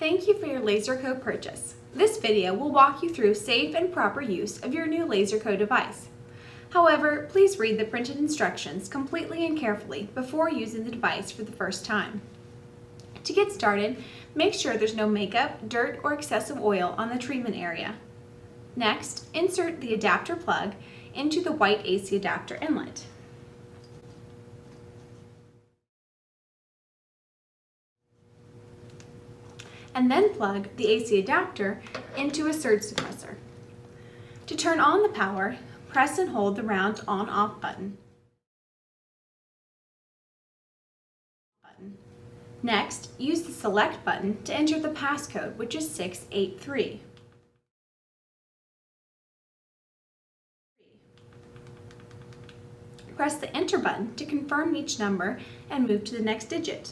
Thank you for your LaserCo purchase. This video will walk you through safe and proper use of your new LaserCo device. However, please read the printed instructions completely and carefully before using the device for the first time. To get started, make sure there's no makeup, dirt, or excessive oil on the treatment area. Next, insert the adapter plug into the white AC adapter inlet. And then plug the AC adapter into a surge suppressor. To turn on the power, press and hold the round on-off button. Next, use the select button to enter the passcode, which is 683. Press the enter button to confirm each number and move to the next digit.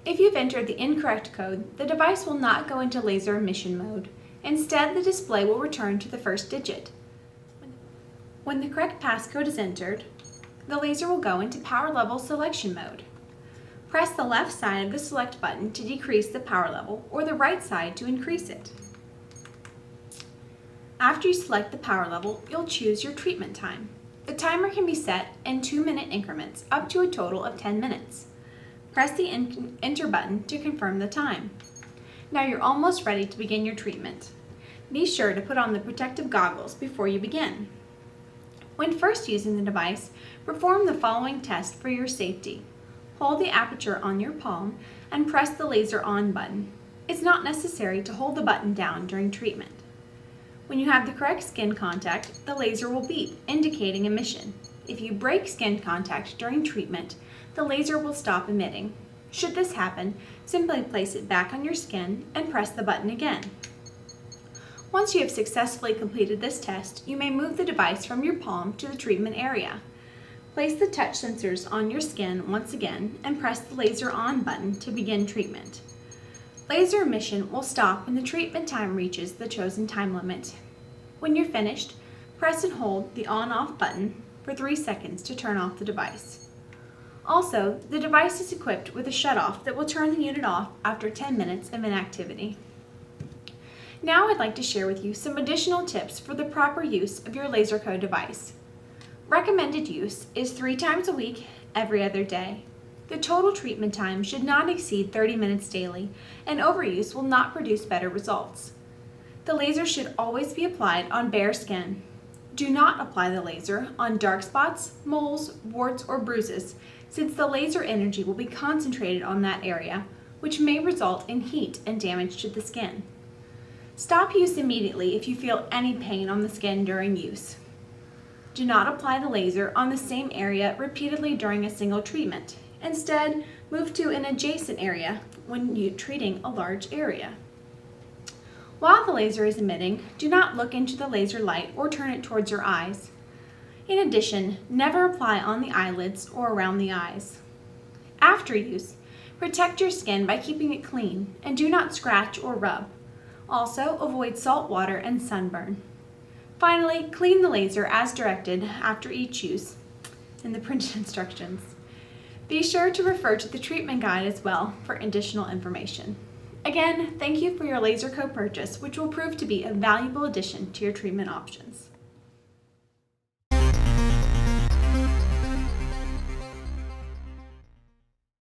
If you've entered the incorrect code, the device will not go into laser emission mode. Instead, the display will return to the first digit. When the correct passcode is entered, the laser will go into power level selection mode. Press the left side of the select button to decrease the power level or the right side to increase it. After you select the power level, you'll choose your treatment time. The timer can be set in 2-minute increments up to a total of 10 minutes. Press the enter button to confirm the time. Now you're almost ready to begin your treatment. Be sure to put on the protective goggles before you begin. When first using the device, perform the following test for your safety. Hold the aperture on your palm and press the laser on button. It's not necessary to hold the button down during treatment. When you have the correct skin contact, the laser will beep, indicating emission. If you break skin contact during treatment, the laser will stop emitting. Should this happen, simply place it back on your skin and press the button again. Once you have successfully completed this test, you may move the device from your palm to the treatment area. Place the touch sensors on your skin once again and press the laser on button to begin treatment. Laser emission will stop when the treatment time reaches the chosen time limit. When you're finished, press and hold the on-off button for 3 seconds to turn off the device. Also, the device is equipped with a shutoff that will turn the unit off after 10 minutes of inactivity. Now I'd like to share with you some additional tips for the proper use of your LaserCo device. Recommended use is 3 times a week, every other day. The total treatment time should not exceed 30 minutes daily, and overuse will not produce better results. The laser should always be applied on bare skin. Do not apply the laser on dark spots, moles, warts, or bruises, since the laser energy will be concentrated on that area, which may result in heat and damage to the skin. Stop use immediately if you feel any pain on the skin during use. Do not apply the laser on the same area repeatedly during a single treatment. Instead, move to an adjacent area when you're treating a large area. While the laser is emitting, do not look into the laser light or turn it towards your eyes. In addition, never apply on the eyelids or around the eyes. After use, protect your skin by keeping it clean and do not scratch or rub. Also, avoid salt water and sunburn. Finally, clean the laser as directed after each use in the printed instructions. Be sure to refer to the treatment guide as well for additional information. Again, thank you for your LaserCo purchase, which will prove to be a valuable addition to your treatment options.